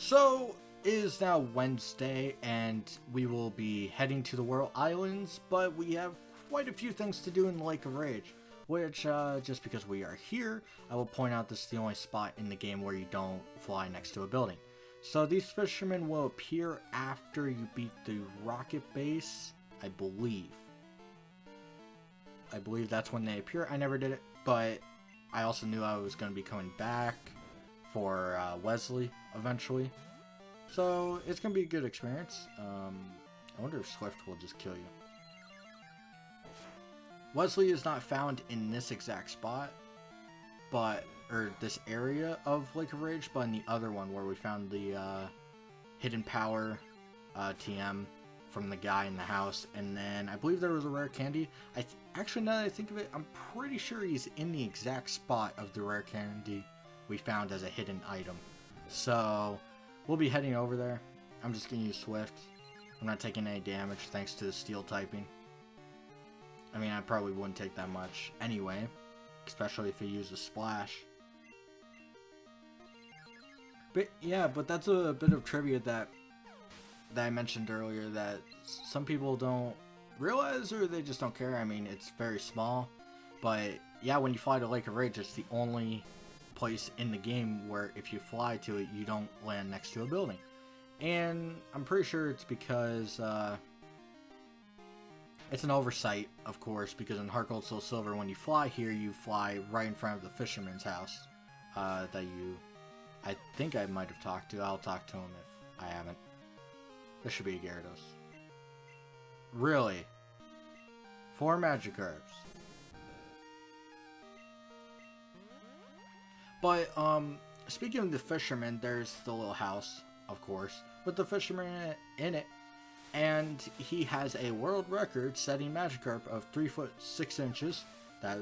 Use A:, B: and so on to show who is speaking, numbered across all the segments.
A: So, it is now Wednesday, and we will be heading to the Whirl Islands, but we have quite a few things to do in the Lake of Rage, which, just because we are here, I will point out this is the only spot in the game where you don't fly next to a building. So these fishermen will appear after you beat the rocket base, I believe. I believe that's when they appear. I never did it, but I also knew I was going to be coming back for Wesley eventually. So it's going to be a good experience. I wonder if Swift will just kill you. Wesley is not found in this exact spot, but, or this area of Lake of Rage, but in the other one where we found the hidden power TM from the guy in the house. And then I believe there was a rare candy. Actually, now that I think of it, I'm pretty sure he's in the exact spot of the rare candy we found as a hidden item. So we'll be heading over there. I'm just going to use Swift. I'm not taking any damage thanks to the steel typing. I mean, I probably wouldn't take that much anyway, especially if you use a splash. But yeah, but that's a bit of trivia that I mentioned earlier that some people don't realize, or they just don't care. I mean, it's very small, but yeah, when you fly to Lake of Rage, it's the only place in the game where if you fly to it, you don't land next to a building. And I'm pretty sure it's because it's an oversight, of course, because in Heart Gold Soul Silver, when you fly here, you fly right in front of the fisherman's house that I think I might have talked to. I'll talk to him if I haven't. This should be a Gyarados. Really? 4 Magikarps. But, speaking of the fisherman, there's the little house, of course, with the fisherman in it. And he has a world record setting Magikarp of 3 foot 6 inches. That,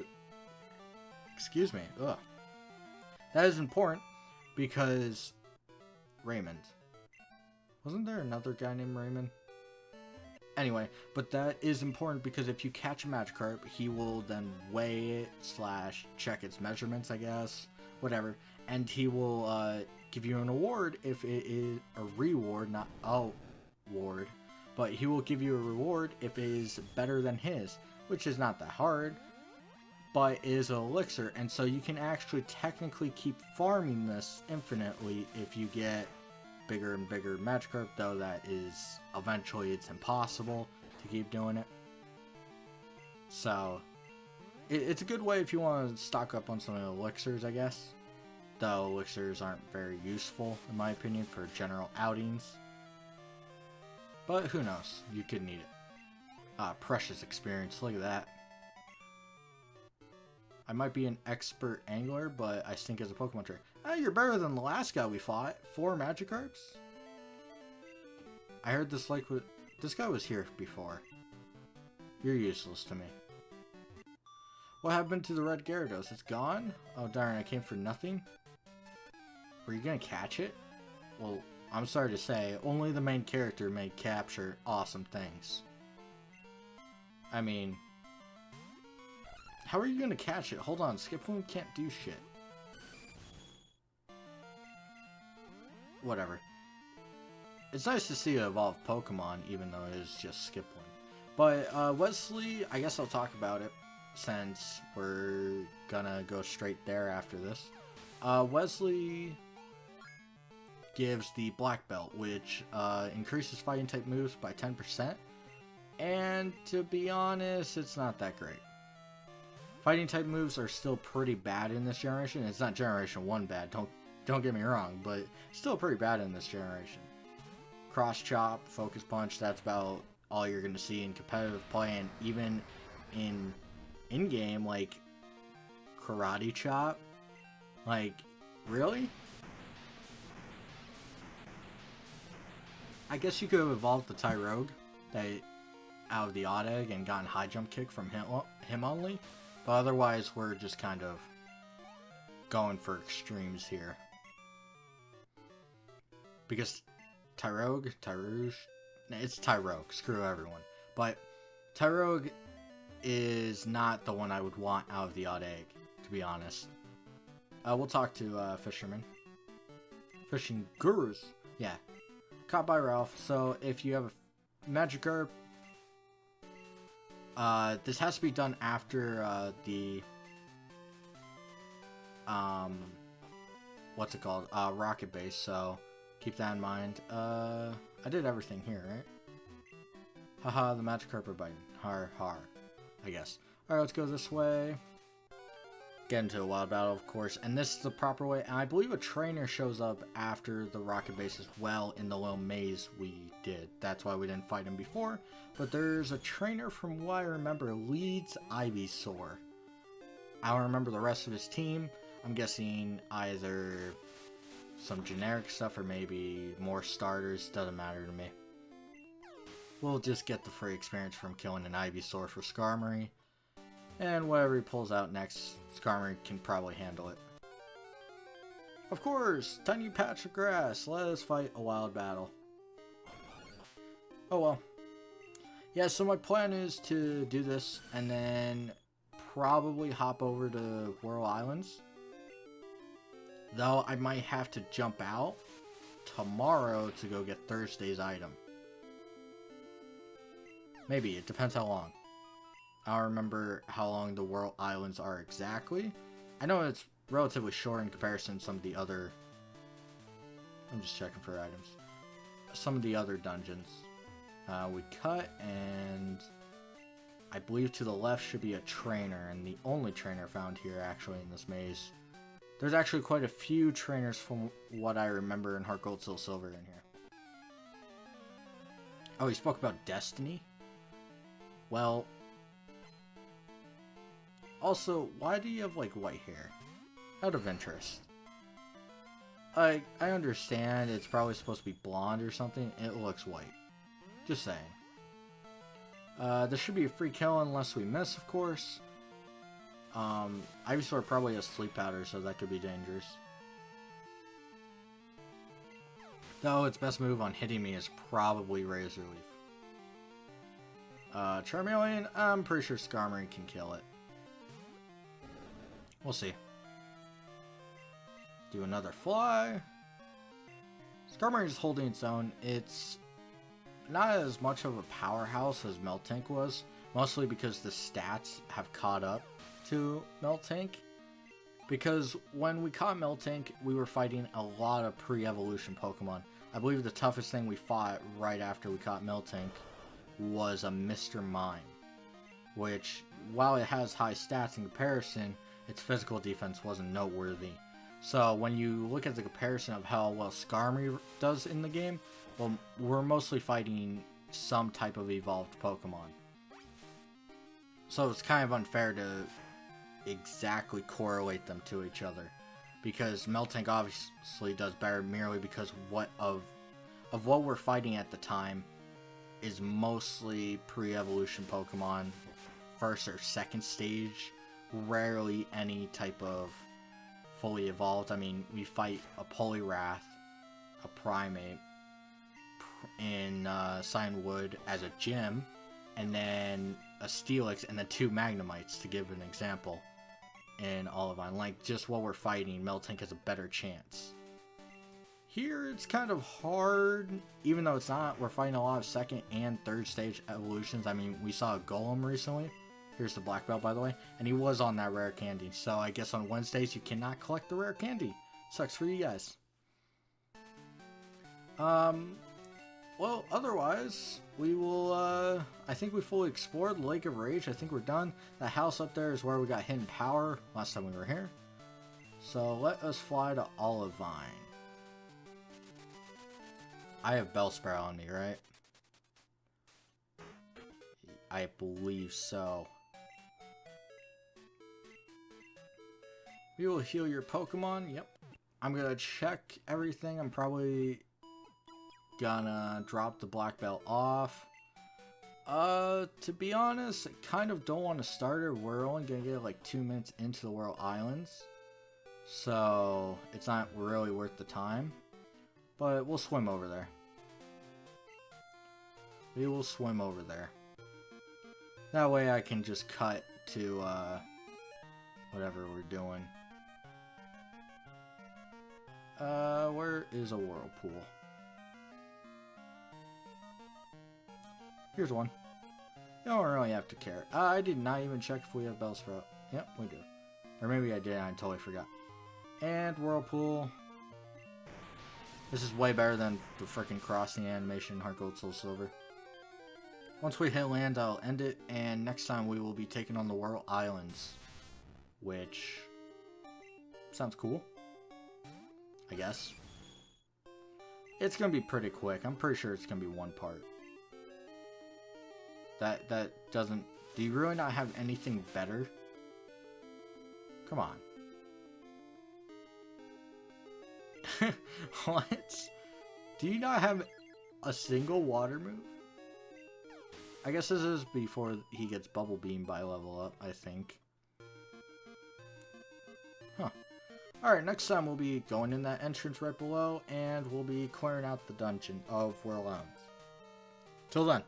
A: excuse me, ugh. That is important because Raymond. Wasn't there another guy named Raymond? Anyway, but that is important because if you catch a Magikarp, he will then weigh it / check its measurements, I guess. Whatever. And he will give you an award if it is a reward, not a award. But he will give you a reward if it is better than his, which is not that hard, but is an elixir. And so you can actually technically keep farming this infinitely if you get bigger and bigger Magikarp, though that is eventually it's impossible to keep doing it. So it's a good way if you want to stock up on some elixirs, I guess. Though elixirs aren't very useful, in my opinion, for general outings. But who knows? You could need it. Precious experience. Look at that. I might be an expert angler, but I stink as a Pokemon trainer. Oh, you're better than the last guy we fought. 4 Magikarps? I heard this lake was... This guy was here before. You're useless to me. What happened to the red Gyarados? It's gone? Oh darn, I came for nothing? Were you gonna catch it? Well, I'm sorry to say, only the main character may capture awesome things. I mean... How are you gonna catch it? Hold on, Skiploom can't do shit. Whatever. It's nice to see an evolved Pokemon, even though it is just Skiploom. But, Wesley, I guess I'll talk about it, since we're gonna go straight there after this. Wesley gives the Black Belt, which increases fighting type moves by 10%. And to be honest, it's not that great. Fighting type moves are still pretty bad in this generation. It's not Generation 1 bad, don't get me wrong, but still pretty bad in this generation. Cross Chop, Focus Punch, that's about all you're going to see in competitive play, and even in game, like Karate Chop. Like, really? I guess you could have evolved the Tyrogue out of the Odd Egg and gotten High Jump Kick from him only. But otherwise, we're just kind of going for extremes here. Because Tyrogue, it's Tyrogue, screw everyone. But Tyrogue is not the one I would want out of the Odd Egg, to be honest. We'll talk to Fisherman. Fishing Gurus. Yeah. Caught by Ralph. So if you have a Magikarp, this has to be done after the what's it called? Rocket base. So keep that in mind. I did everything here, right? Haha, the Magikarp are biting. Har har. I guess. Alright, let's go this way. Get into a wild battle, of course, and this is the proper way. And I believe a trainer shows up after the rocket base as well in the little maze we did. That's why we didn't fight him before. But there's a trainer, from what I remember, leads Ivysaur. I don't remember the rest of his team. I'm guessing either some generic stuff or maybe more starters. Doesn't matter to me. We'll just get the free experience from killing an Ivysaur for Skarmory. And whatever he pulls out next, Skarmory can probably handle it. Of course, tiny patch of grass. Let us fight a wild battle. Oh well. Yeah, so my plan is to do this and then probably hop over to Whirl Islands. Though I might have to jump out tomorrow to go get Thursday's item. Maybe, it depends how long. I don't remember how long the Whirl Islands are exactly. I know it's relatively short in comparison to some of the other... I'm just checking for items. Some of the other dungeons. We cut, and I believe to the left should be a trainer, and the only trainer found here actually in this maze. There's actually quite a few trainers from what I remember in Heart Gold, Soul Silver in here. Oh, he spoke about Destiny? Well... Also, why do you have, like, white hair? Out of interest. I understand it's probably supposed to be blonde or something. It looks white. Just saying. This should be a free kill unless we miss, of course. Ivysaur probably has sleep powder, so that could be dangerous. Though its best move on hitting me is probably Razor Leaf. Charmeleon, I'm pretty sure Skarmory can kill it. We'll see. Do another fly. Skarmory is holding its own. It's not as much of a powerhouse as Miltank was, mostly because the stats have caught up to Miltank. Because when we caught Miltank, we were fighting a lot of pre-evolution Pokemon. I believe the toughest thing we fought right after we caught Miltank was a Mr. Mime, which, while it has high stats in comparison, its physical defense wasn't noteworthy. So when you look at the comparison of how well Skarmory does in the game, well, we're mostly fighting some type of evolved Pokemon. So it's kind of unfair to exactly correlate them to each other, because Miltank obviously does better merely because of what we're fighting at the time is mostly pre-evolution Pokemon, first or second stage. Rarely any type of fully evolved. I mean, we fight a Poliwrath, a Primate, in Cianwood as a gym, and then a Steelix, and then 2 Magnemites, to give an example, in Olivine. Like, just while we're fighting, Miltank has a better chance. Here, it's kind of hard, even though it's not. We're fighting a lot of second and third stage evolutions. I mean, we saw a Golem recently. Here's the black belt, by the way. And he was on that rare candy. So I guess on Wednesdays you cannot collect the rare candy. Sucks for you guys. Well, otherwise, we will, I think we fully explored Lake of Rage. I think we're done. That house up there is where we got hidden power last time we were here. So let us fly to Olivine. I have Bellsprout on me, right? I believe so. We will heal your Pokemon. Yep. I'm gonna check everything. I'm probably gonna drop the black belt off. To be honest, I kind of don't want to start her. We're only gonna get like 2 minutes into the Whirl Islands, so it's not really worth the time. But we'll swim over there. We will swim over there. That way I can just cut to whatever we're doing. Where is a whirlpool? Here's one. You don't really have to care. I did not even check if we have Bellsprout. Yep, we do. Or maybe I did and I totally forgot. And Whirlpool. This is way better than the freaking crossing animation, Heart Gold, Soul Silver. Once we hit land, I'll end it, and next time we will be taking on the Whirl Islands. Which sounds cool, I guess. It's gonna be pretty quick. I'm pretty sure it's gonna be one part. That doesn't... Do you really not have anything better? Come on. What? Do you not have a single water move? I guess this is before he gets Bubble Beam by level up, I think. Huh. Alright, next time we'll be going in that entrance right below, and we'll be clearing out the dungeon of Whirl Islands. Till then.